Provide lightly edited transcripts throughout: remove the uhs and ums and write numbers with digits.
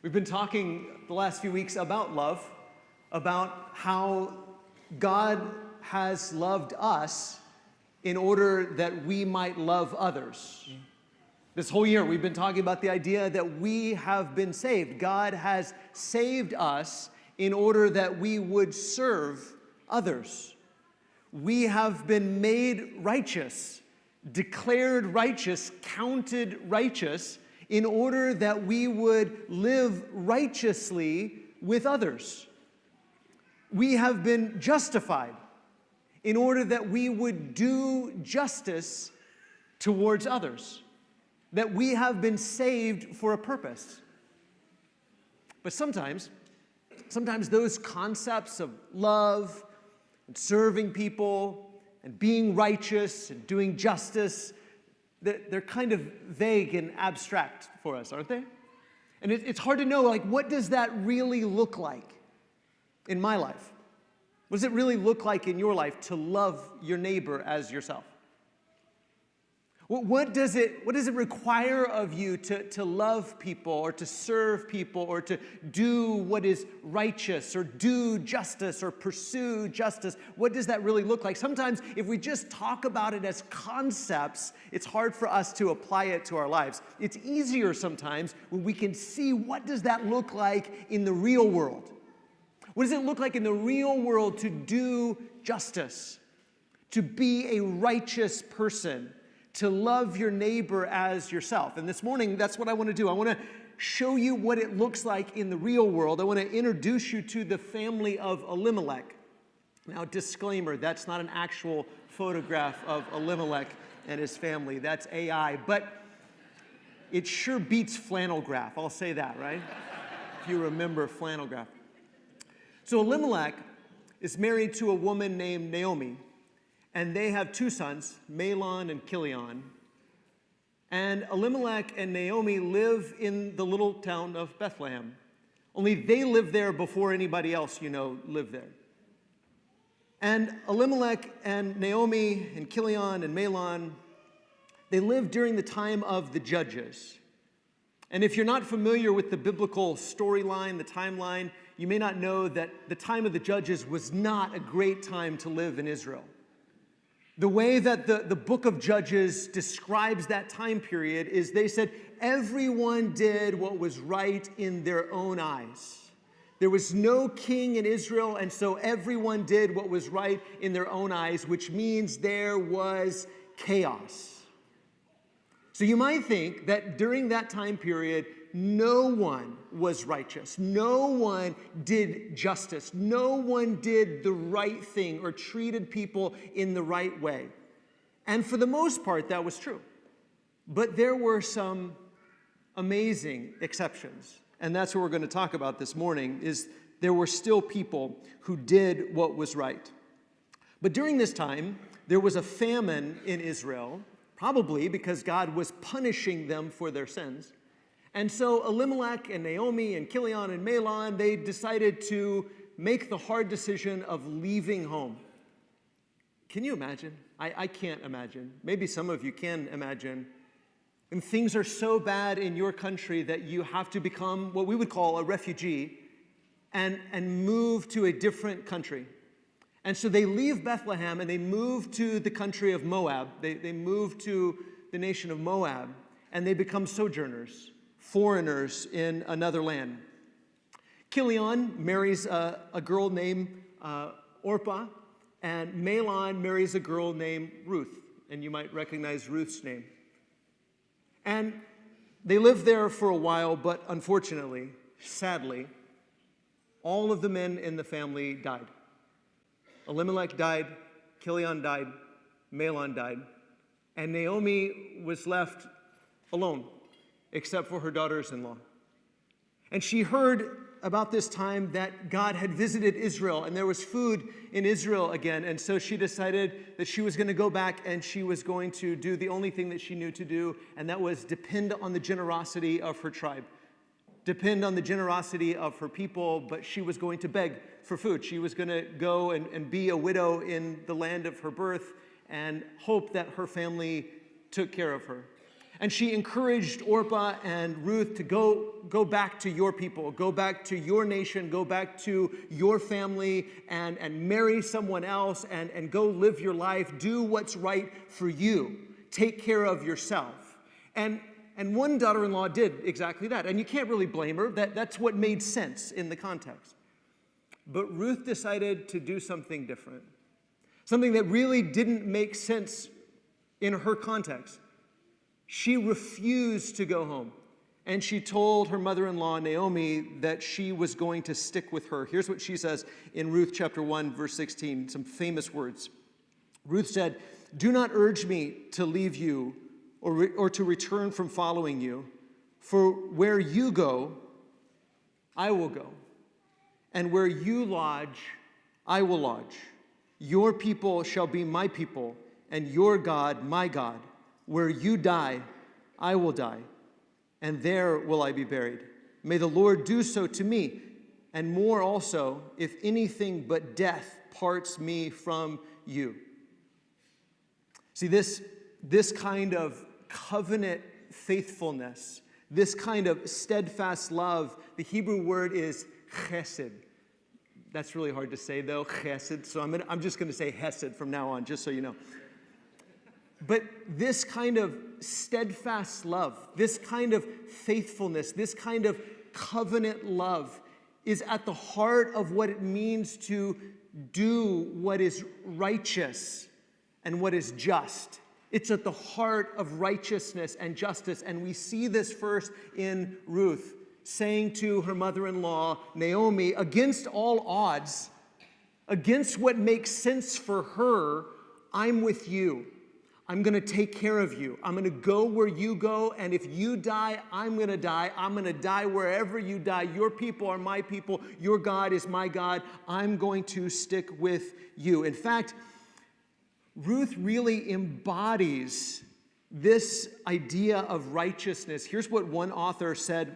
We've been talking the last few weeks about love, about how God has loved us in order that we might love others. This whole year, we've been talking about the idea that we have been saved. God has saved us in order that we would serve others. We have been made righteous, declared righteous, counted righteous, in order that we would live righteously with others. We have been justified in order that we would do justice towards others, that we have been saved for a purpose. But sometimes those concepts of love and serving people and being righteous and doing justice, they're kind of vague and abstract for us, aren't they? And it's hard to know, like, what does that really look like in my life? What does it really look like in your life to love your neighbor as yourself? What does it require of you to love people or to serve people or to do what is righteous or do justice or pursue justice? What does that really look like? Sometimes if we just talk about it as concepts, it's hard for us to apply it to our lives. It's easier sometimes when we can see what does that look like in the real world. What does it look like in the real world to do justice, to be a righteous person, to love your neighbor as yourself? And this morning, that's what I want to do. I want to show you what it looks like in the real world. I want to introduce you to the family of Elimelech. Now, disclaimer, that's not an actual photograph of Elimelech and his family. That's AI. But it sure beats flannel graph. I'll say that, right? If you remember flannel graph. So Elimelech is married to a woman named Naomi. And they have two sons, Mahlon and Chilion. And Elimelech and Naomi live in the little town of Bethlehem. Only they lived there before anybody else you know lived there. And Elimelech and Naomi and Chilion and Mahlon, they lived during the time of the Judges. And if you're not familiar with the biblical storyline, the timeline, you may not know that the time of the Judges was not a great time to live in Israel. The way that the book of Judges describes that time period is they said everyone did what was right in their own eyes. There was no king in Israel, and so everyone did what was right in their own eyes, which means there was chaos. So you might think that during that time period, no one was righteous. No one did justice. No one did the right thing or treated people in the right way. And for the most part, that was true. But there were some amazing exceptions. And that's what we're going to talk about this morning, is there were still people who did what was right. But during this time, there was a famine in Israel, probably because God was punishing them for their sins. And so Elimelech and Naomi and Chilion and Mahlon, they decided to make the hard decision of leaving home. Can you imagine? I can't imagine. Maybe some of you can imagine. And things are so bad in your country that you have to become what we would call a refugee and move to a different country. And so they leave Bethlehem and they move to the country of Moab. They move to the nation of Moab and they become sojourners, foreigners in another land. Chilion marries a girl named Orpah, and Mahlon marries a girl named Ruth, and you might recognize Ruth's name. And they lived there for a while, but unfortunately, sadly, all of the men in the family died. Elimelech died, Chilion died, Mahlon died, and Naomi was left alone, except for her daughters-in-law. And she heard about this time that God had visited Israel and there was food in Israel again. And so she decided that she was going to go back and she was going to do the only thing that she knew to do, and that was depend on the generosity of her tribe, depend on the generosity of her people, but she was going to beg for food. She was going to go and be a widow in the land of her birth and hope that her family took care of her. And she encouraged Orpah and Ruth to go back to your people, go back to your nation, go back to your family and marry someone else and go live your life. Do what's right for you. Take care of yourself. And one daughter-in-law did exactly that. And you can't really blame her. That's what made sense in the context. But Ruth decided to do something different. Something that really didn't make sense in her context. She refused to go home, and she told her mother-in-law, Naomi, that she was going to stick with her. Here's what she says in Ruth chapter 1, verse 16, some famous words. Ruth said, "Do not urge me to leave you or to return from following you, for where you go, I will go, and where you lodge, I will lodge. Your people shall be my people, and your God, my God. Where you die, I will die, and there will I be buried. May the Lord do so to me, and more also, if anything but death parts me from you." See, this kind of covenant faithfulness, this kind of steadfast love, the Hebrew word is chesed. That's really hard to say, though, chesed. So I'm just going to say hesed from now on, just so you know. But this kind of steadfast love, this kind of faithfulness, this kind of covenant love is at the heart of what it means to do what is righteous and what is just. It's at the heart of righteousness and justice. And we see this first in Ruth saying to her mother-in-law, Naomi, against all odds, against what makes sense for her, I'm with you. I'm going to take care of you. I'm going to go where you go, and if you die, I'm going to die. I'm going to die wherever you die. Your people are my people. Your God is my God. I'm going to stick with you. In fact, Ruth really embodies this idea of righteousness. Here's what one author said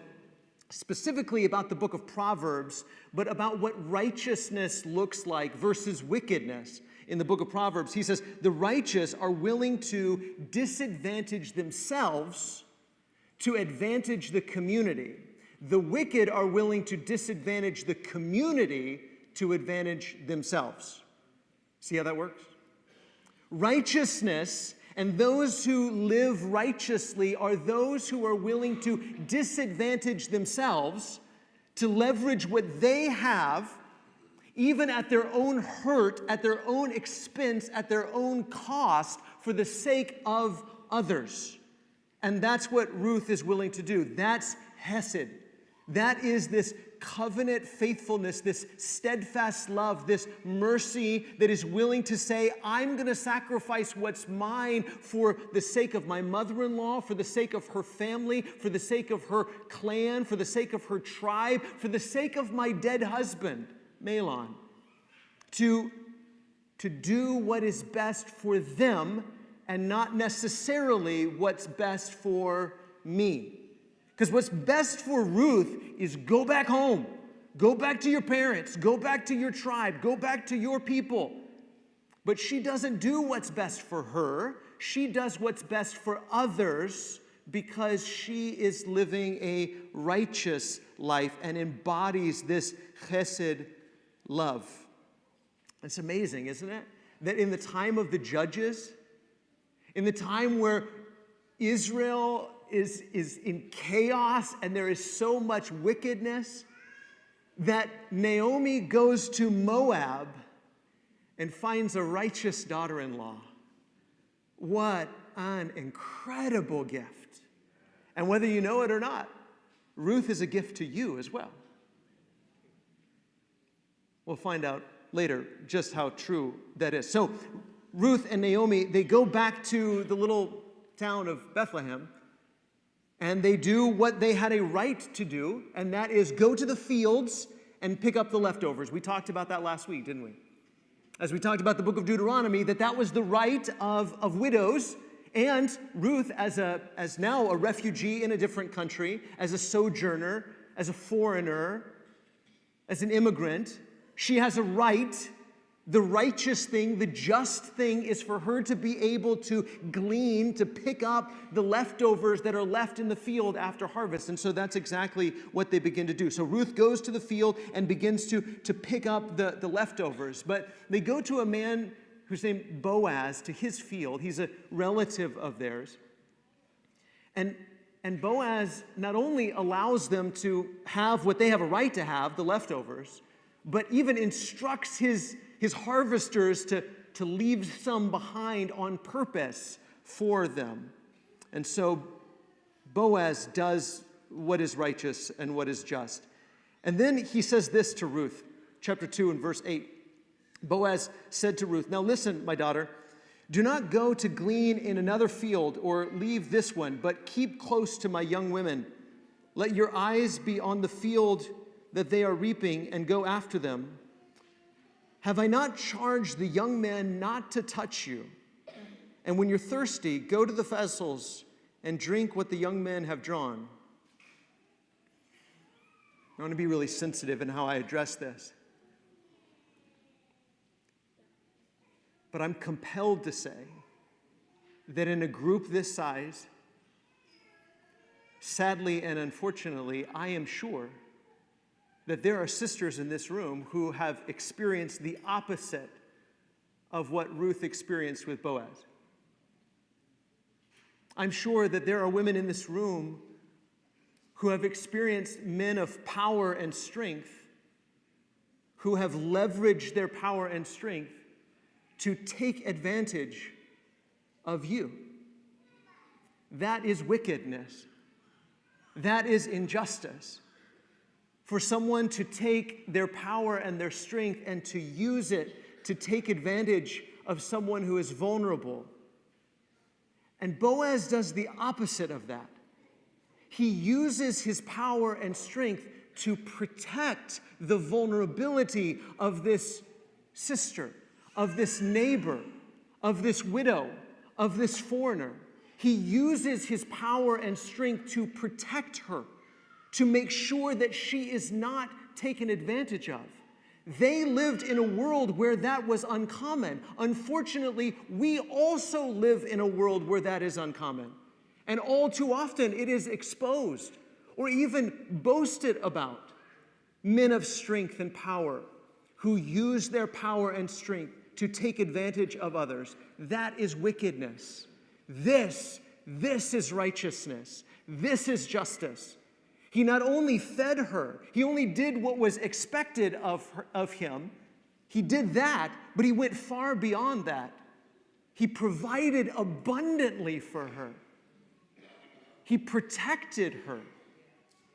specifically about the book of Proverbs, but about what righteousness looks like versus wickedness. In the book of Proverbs, he says, the righteous are willing to disadvantage themselves to advantage the community. The wicked are willing to disadvantage the community to advantage themselves. See how that works? Righteousness and those who live righteously are those who are willing to disadvantage themselves to leverage what they have, even at their own hurt, at their own expense, at their own cost, for the sake of others. And that's what Ruth is willing to do. That's hesed. That is this covenant faithfulness, this steadfast love, this mercy that is willing to say, I'm going to sacrifice what's mine for the sake of my mother-in-law, for the sake of her family, for the sake of her clan, for the sake of her tribe, for the sake of my dead husband, Mahlon, to do what is best for them and not necessarily what's best for me. Because what's best for Ruth is go back home, go back to your parents, go back to your tribe, go back to your people. But she doesn't do what's best for her. She does what's best for others because she is living a righteous life and embodies this chesed love. It's amazing, isn't it? That in the time of the judges, in the time where Israel is in chaos and there is so much wickedness, that Naomi goes to Moab and finds a righteous daughter-in-law. What an incredible gift. And whether you know it or not, Ruth is a gift to you as well. We'll find out later just how true that is. So Ruth and Naomi, they go back to the little town of Bethlehem, and they do what they had a right to do, and that is go to the fields and pick up the leftovers. We talked about that last week, didn't we? As we talked about the book of Deuteronomy, that was the right of widows, and Ruth as now a refugee in a different country, as a sojourner, as a foreigner, as an immigrant, she has a right The righteous thing, the just thing, is for her to be able to glean, to pick up the leftovers that are left in the field after harvest. And so that's exactly what they begin to do. So Ruth goes to the field and begins to pick up the leftovers. But they go to a man who's named Boaz, to his field. He's a relative of theirs. And Boaz not only allows them to have what they have a right to have, the leftovers, but even instructs his harvesters to leave some behind on purpose for them. And so Boaz does what is righteous and what is just. And then he says this to Ruth, chapter 2 and verse 8. Boaz said to Ruth, "Now listen, my daughter, do not go to glean in another field or leave this one, but keep close to my young women. Let your eyes be on the field that they are reaping and go after them. Have I not charged the young men not to touch you? And when you're thirsty, go to the vessels and drink what the young men have drawn." I want to be really sensitive in how I address this. But I'm compelled to say that in a group this size, sadly and unfortunately, I am sure that there are sisters in this room who have experienced the opposite of what Ruth experienced with Boaz. I'm sure that there are women in this room who have experienced men of power and strength, who have leveraged their power and strength to take advantage of you. That is wickedness. That is injustice. For someone to take their power and their strength and to use it to take advantage of someone who is vulnerable. And Boaz does the opposite of that. He uses his power and strength to protect the vulnerability of this sister, of this neighbor, of this widow, of this foreigner. He uses his power and strength to protect her, to make sure that she is not taken advantage of. They lived in a world where that was uncommon. Unfortunately, we also live in a world where that is uncommon. And all too often it is exposed or even boasted about. Men of strength and power who use their power and strength to take advantage of others. That is wickedness. This is righteousness. This is justice. He not only fed her, he only did what was expected of him. He did that, but he went far beyond that. He provided abundantly for her. He protected her.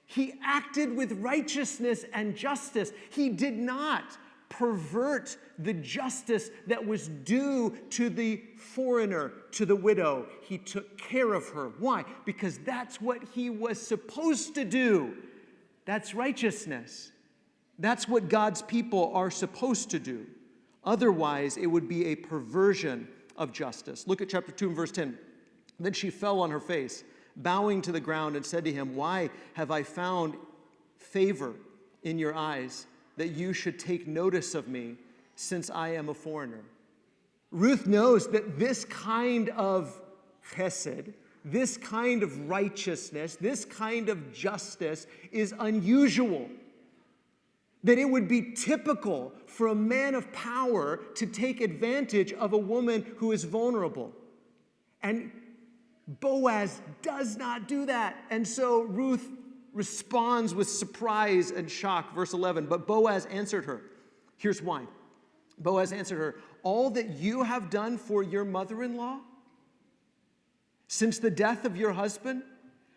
He acted with righteousness and justice. He did not pervert the justice that was due to the foreigner, to the widow. He took care of her. Why? Because that's what he was supposed to do. That's righteousness. That's what God's people are supposed to do. Otherwise, it would be a perversion of justice. Look at chapter 2 and verse 10. Then she fell on her face, bowing to the ground, and said to him, "Why have I found favor in your eyes, that you should take notice of me, since I am a foreigner?" Ruth knows that this kind of chesed, this kind of righteousness, this kind of justice is unusual. That it would be typical for a man of power to take advantage of a woman who is vulnerable. And Boaz does not do that. And so Ruth responds with surprise and shock. Verse 11, but Boaz answered her. Here's why. Boaz answered her, "All that you have done for your mother-in-law since the death of your husband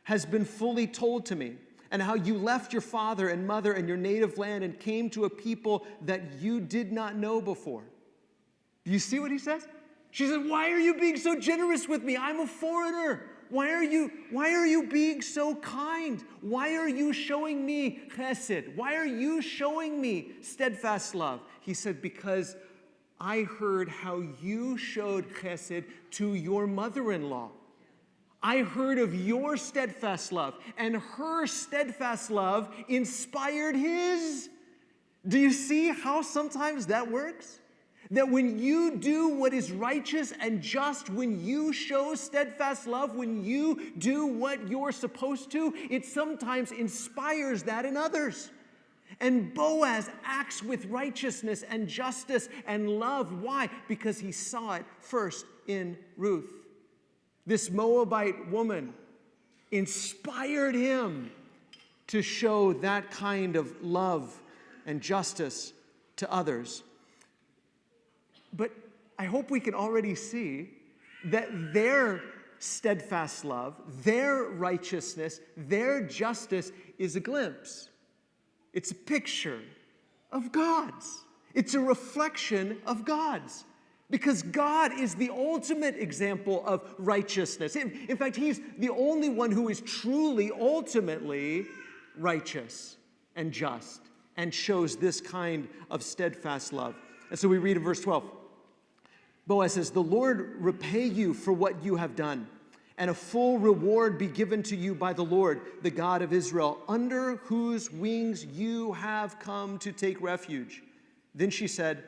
has been fully told to me, and how you left your father and mother and your native land and came to a people that you did not know before." Do you see what he says? She said, "Why are you being so generous with me? I'm a foreigner. Why are you being so kind? Why are you showing me chesed? Why are you showing me steadfast love?" He said, "Because I heard how you showed chesed to your mother-in-law. I heard of your steadfast love, and her steadfast love inspired his." Do you see how sometimes that works? That when you do what is righteous and just, when you show steadfast love, when you do what you're supposed to, it sometimes inspires that in others. And Boaz acts with righteousness and justice and love. Why? Because he saw it first in Ruth. This Moabite woman inspired him to show that kind of love and justice to others. But I hope we can already see that their steadfast love, their righteousness, their justice is a glimpse. It's a picture of God's. It's a reflection of God's. Because God is the ultimate example of righteousness. In fact, He's the only one who is truly, ultimately righteous and just and shows this kind of steadfast love. And so we read in verse 12. Boaz says, "The Lord repay you for what you have done, and a full reward be given to you by the Lord, the God of Israel, under whose wings you have come to take refuge." Then she said,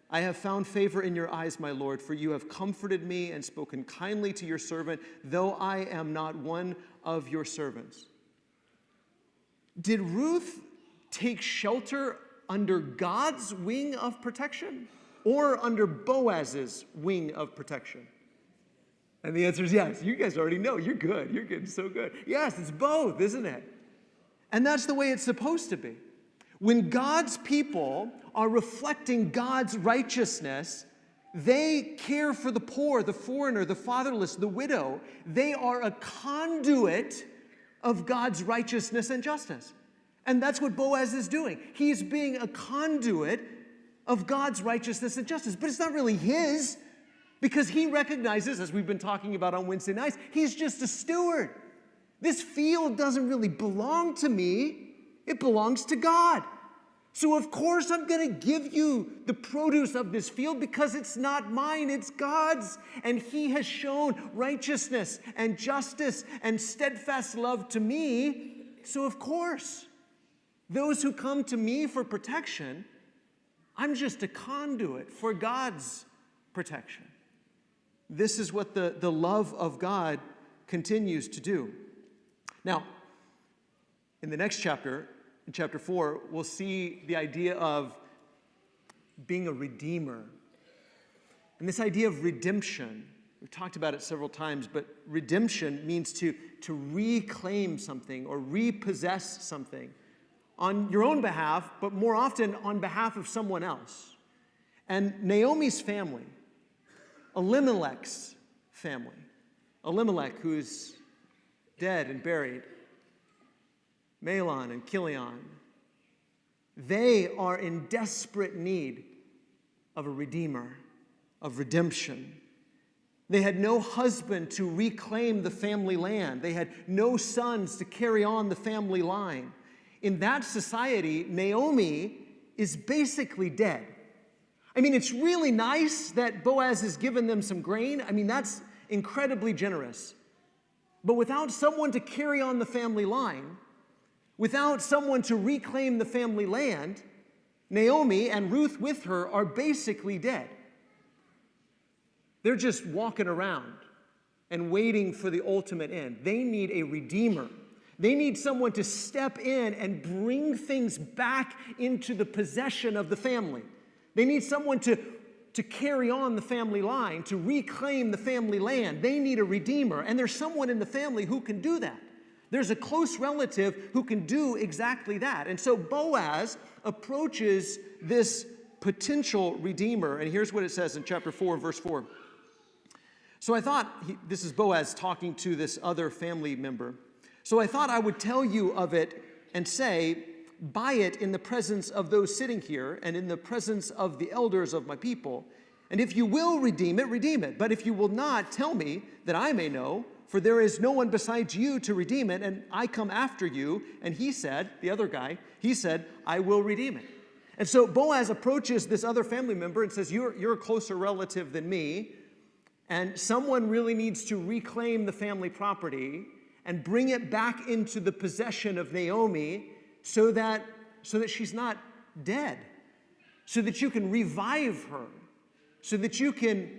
"I have found favor in your eyes, my Lord, for you have comforted me and spoken kindly to your servant, though I am not one of your servants." Did Ruth take shelter under God's wing of protection or under Boaz's wing of protection? And the answer is yes. You guys already know. You're good. You're getting so good. Yes, it's both, isn't it? And that's the way it's supposed to be. When God's people are reflecting God's righteousness, they care for the poor, the foreigner, the fatherless, the widow. They are a conduit of God's righteousness and justice. And that's what Boaz is doing. He's being a conduit of God's righteousness and justice. But it's not really his, because he recognizes, as we've been talking about on Wednesday nights, he's just a steward. This field doesn't really belong to me. It belongs to God. So of course I'm going to give you the produce of this field because it's not mine, it's God's. And He has shown righteousness and justice and steadfast love to me. So of course, those who come to me for protection, I'm just a conduit for God's protection. This is what the love of God continues to do. Now, in the next chapter, in chapter 4, we'll see the idea of being a redeemer. And this idea of redemption, we've talked about it several times, but redemption means to reclaim something or repossess something on your own behalf, but more often on behalf of someone else. And Naomi's family, Elimelech's family, Elimelech, who's dead and buried, Mahlon and Chilion, they are in desperate need of a redeemer, of redemption. They had no husband to reclaim the family land. They had no sons to carry on the family line. In that society, Naomi is basically dead. I mean, it's really nice that Boaz has given them some grain. I mean, that's incredibly generous. But without someone to carry on the family line, without someone to reclaim the family land, Naomi and Ruth with her are basically dead. They're just walking around and waiting for the ultimate end. They need a redeemer. They need someone to step in and bring things back into the possession of the family. They need someone to carry on the family line, to reclaim the family land. They need a redeemer, and there's someone in the family who can do that. There's a close relative who can do exactly that. And so Boaz approaches this potential redeemer, and here's what it says in chapter 4, verse 4. So I thought, this is Boaz talking to this other family member. So I thought I would tell you of it and say, buy it in the presence of those sitting here and in the presence of the elders of my people. And if you will redeem it, redeem it. But if you will not, tell me that I may know, for there is no one besides you to redeem it, and I come after you. And he said, the other guy, he said, I will redeem it. And so Boaz approaches this other family member and says, you're a closer relative than me, and someone really needs to reclaim the family property and bring it back into the possession of Naomi so that she's not dead, so that you can revive her, so that you can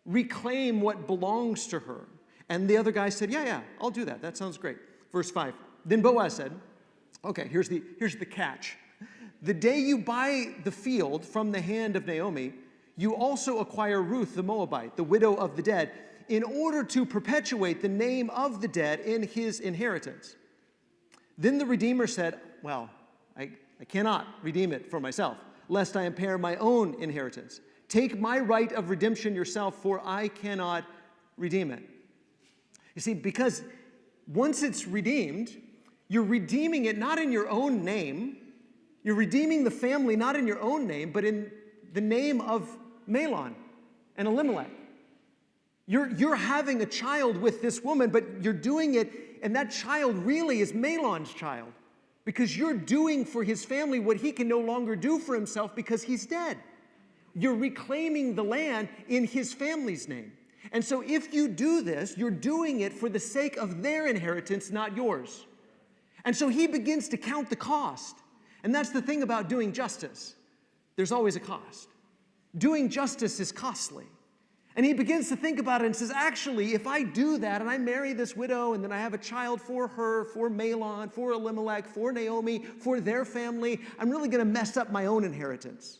reclaim what belongs to her. And the other guy said, yeah, I'll do that. That sounds great. Verse 5. Then Boaz said, okay, here's the catch. The day you buy the field from the hand of Naomi, you also acquire Ruth the Moabite, the widow of the dead, in order to perpetuate the name of the dead in his inheritance. Then the Redeemer said, well, I cannot redeem it for myself, lest I impair my own inheritance. Take my right of redemption yourself, for I cannot redeem it. You see, because once it's redeemed, you're redeeming it not in your own name. You're redeeming the family not in your own name, but in the name of Mahlon and Elimelech. You're having a child with this woman, but you're doing it, and that child really is Mahlon's child, because you're doing for his family what he can no longer do for himself because he's dead. You're reclaiming the land in his family's name. And so if you do this, you're doing it for the sake of their inheritance, not yours. And so he begins to count the cost. And that's the thing about doing justice. There's always a cost. Doing justice is costly. And he begins to think about it and says, actually, if I do that and I marry this widow and then I have a child for her, for Mahlon, for Elimelech, for Naomi, for their family, I'm really going to mess up my own inheritance.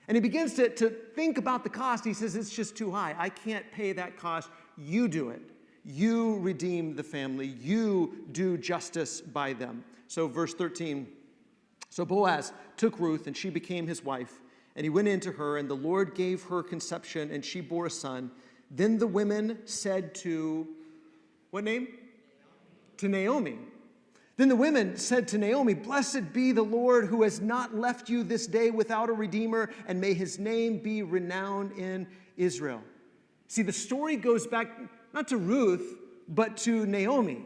And he begins to think about the cost. He says, it's just too high. I can't pay that cost. You do it. You redeem the family. You do justice by them. So verse 13, so Boaz took Ruth and she became his wife. And he went in to her, and the Lord gave her conception, and she bore a son. Then the women said to, what name? To Naomi. Then the women said to Naomi, blessed be the Lord who has not left you this day without a redeemer, and may his name be renowned in Israel. See, the story goes back not to Ruth, but to Naomi.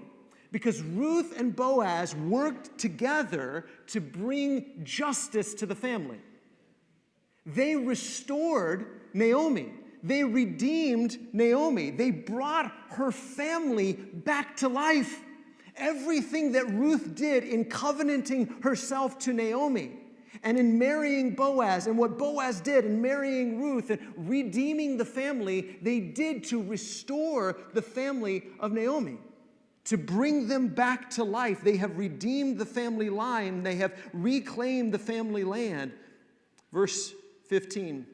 Because Ruth and Boaz worked together to bring justice to the family. They restored Naomi. They redeemed Naomi. They brought her family back to life. Everything that Ruth did in covenanting herself to Naomi and in marrying Boaz, and what Boaz did in marrying Ruth and redeeming the family, they did to restore the family of Naomi, to bring them back to life. They have redeemed the family line. They have reclaimed the family land. Verse 15,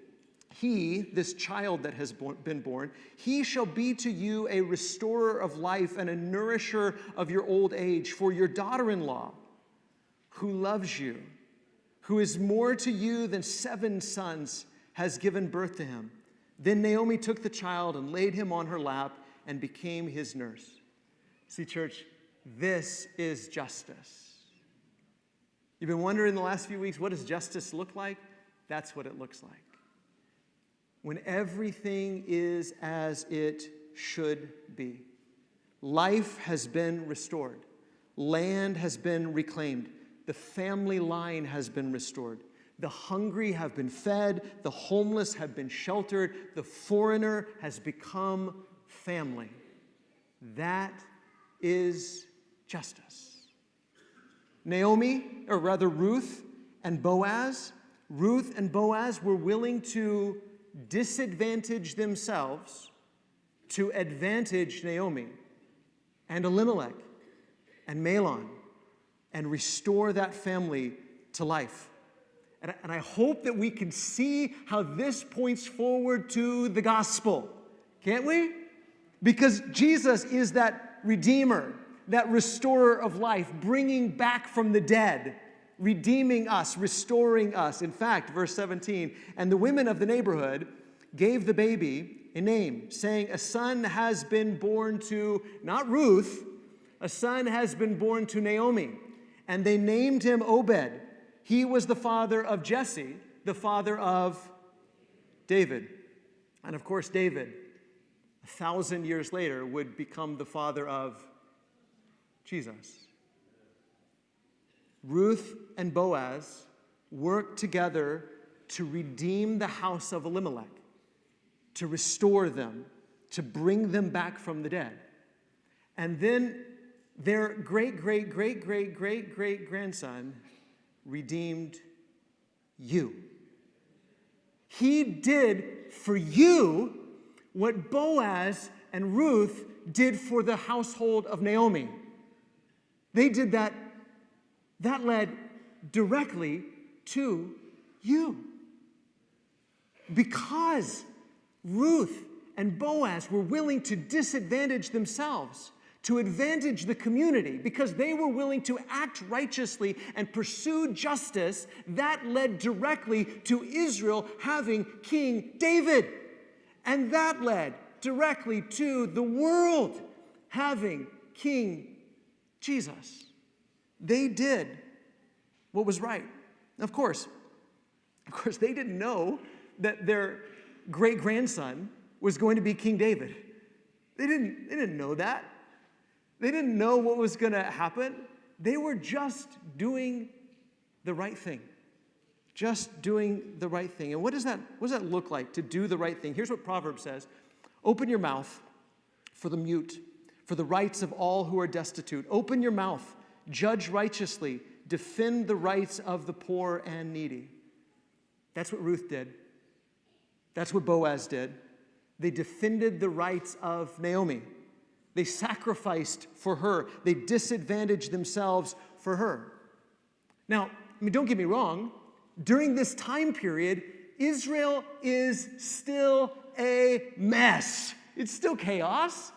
he, this child that has been born, he shall be to you a restorer of life and a nourisher of your old age. For your daughter-in-law, who loves you, who is more to you than 7 sons, has given birth to him. Then Naomi took the child and laid him on her lap and became his nurse. See, church, this is justice. You've been wondering the last few weeks, what does justice look like? That's what it looks like. When everything is as it should be. Life has been restored. Land has been reclaimed. The family line has been restored. The hungry have been fed. The homeless have been sheltered. The foreigner has become family. That is justice. Naomi, or rather Ruth and Boaz were willing to disadvantage themselves to advantage Naomi and Elimelech and Mahlon and restore that family to life. And I hope that we can see how this points forward to the gospel. Can't we? Because Jesus is that redeemer, that restorer of life, bringing back from the dead, redeeming us, restoring us. In fact, verse 17, and the women of the neighborhood gave the baby a name, saying, a son has been born to, not Ruth, a son has been born to Naomi. And they named him Obed. He was the father of Jesse, the father of David. And of course, David, 1,000 years later, would become the father of Jesus. Ruth and Boaz worked together to redeem the house of Elimelech, to restore them, to bring them back from the dead. And then their great-great-great-great-great-great-grandson redeemed you. He did for you what Boaz and Ruth did for the household of Naomi. They did that. That led directly to you. Because Ruth and Boaz were willing to disadvantage themselves, to advantage the community, because they were willing to act righteously and pursue justice, that led directly to Israel having King David. And that led directly to the world having King Jesus. They did what was right. Of course, they didn't know that their great-grandson was going to be King David. They didn't know that. They didn't know what was going to happen. They were just doing the right thing. Just doing the right thing. And what does that look like, to do the right thing? Here's what Proverbs says. Open your mouth for the mute, for the rights of all who are destitute. Open your mouth, judge righteously, defend the rights of the poor and needy. That's what Ruth did. That's what Boaz did. They defended the rights of Naomi. They sacrificed for her. They disadvantaged themselves for her. Now, don't get me wrong. During this time period, Israel is still a mess. It's still chaos.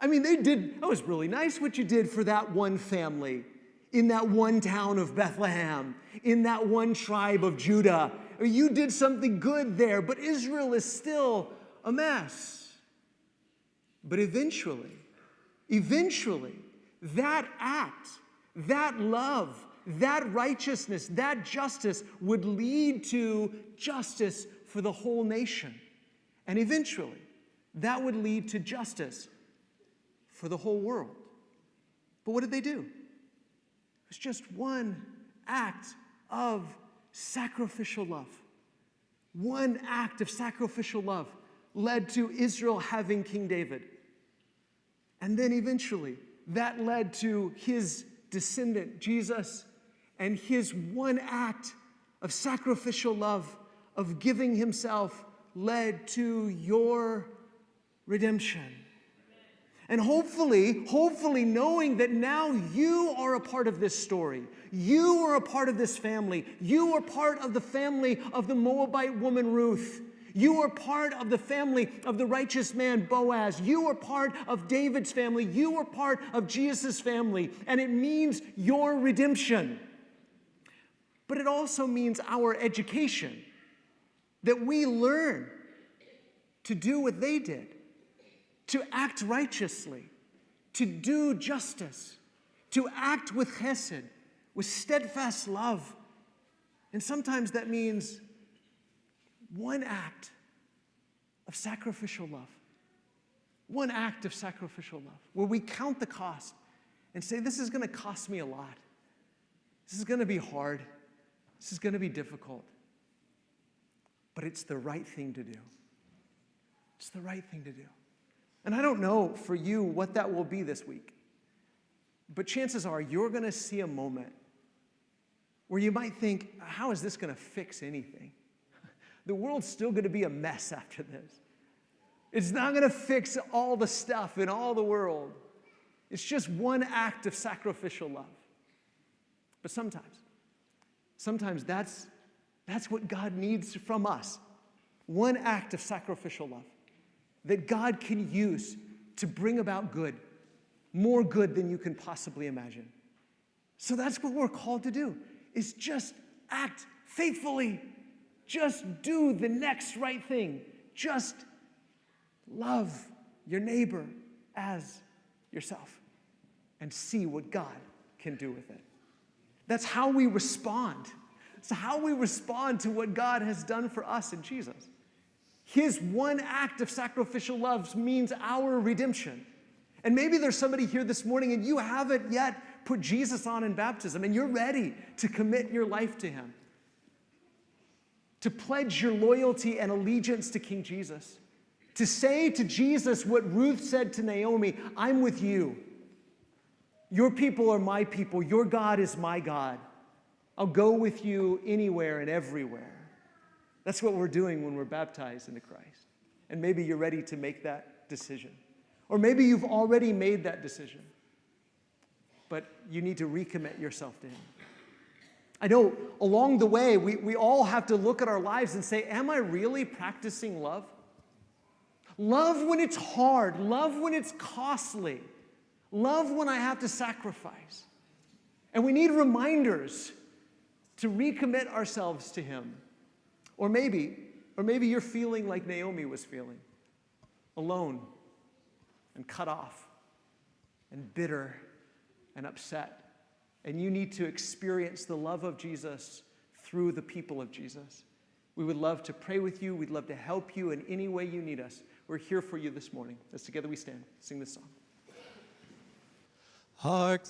That was really nice what you did for that one family, in that one town of Bethlehem, in that one tribe of Judah. You did something good there, but Israel is still a mess. But eventually, that act, that love, that righteousness, that justice would lead to justice for the whole nation. And eventually, that would lead to justice for the whole world. But what did they do? It was just one act of sacrificial love. One act of sacrificial love led to Israel having King David. And then eventually, that led to his descendant, Jesus, and his one act of sacrificial love, of giving himself, led to your redemption. And hopefully knowing that now you are a part of this story. You are a part of this family. You are part of the family of the Moabite woman Ruth. You are part of the family of the righteous man Boaz. You are part of David's family. You are part of Jesus' family. And it means your redemption. But it also means our education. That we learn to do what they did. To act righteously. To do justice. To act with chesed. With steadfast love. And sometimes that means one act of sacrificial love. One act of sacrificial love. Where we count the cost and say, this is going to cost me a lot. This is going to be hard. This is going to be difficult. But it's the right thing to do. It's the right thing to do. And I don't know for you what that will be this week. But chances are you're going to see a moment where you might think, how is this going to fix anything? The world's still going to be a mess after this. It's not going to fix all the stuff in all the world. It's just one act of sacrificial love. But sometimes that's what God needs from us. One act of sacrificial love that God can use to bring about good, more good than you can possibly imagine. So that's what we're called to do, is just act faithfully. Just do the next right thing. Just love your neighbor as yourself and see what God can do with it. That's how we respond. It's how we respond to what God has done for us in Jesus. His one act of sacrificial love means our redemption. And maybe there's somebody here this morning and you haven't yet put Jesus on in baptism and you're ready to commit your life to him. To pledge your loyalty and allegiance to King Jesus. To say to Jesus what Ruth said to Naomi, I'm with you. Your people are my people. Your God is my God. I'll go with you anywhere and everywhere. That's what we're doing when we're baptized into Christ. And maybe you're ready to make that decision. Or maybe you've already made that decision, but you need to recommit yourself to him. I know along the way, we all have to look at our lives and say, am I really practicing love? Love when it's hard. Love when it's costly. Love when I have to sacrifice. And we need reminders to recommit ourselves to him. Or maybe you're feeling like Naomi was feeling, alone and cut off and bitter and upset. And you need to experience the love of Jesus through the people of Jesus. We would love to pray with you. We'd love to help you in any way you need us. We're here for you this morning. As together we stand, sing this song. Hark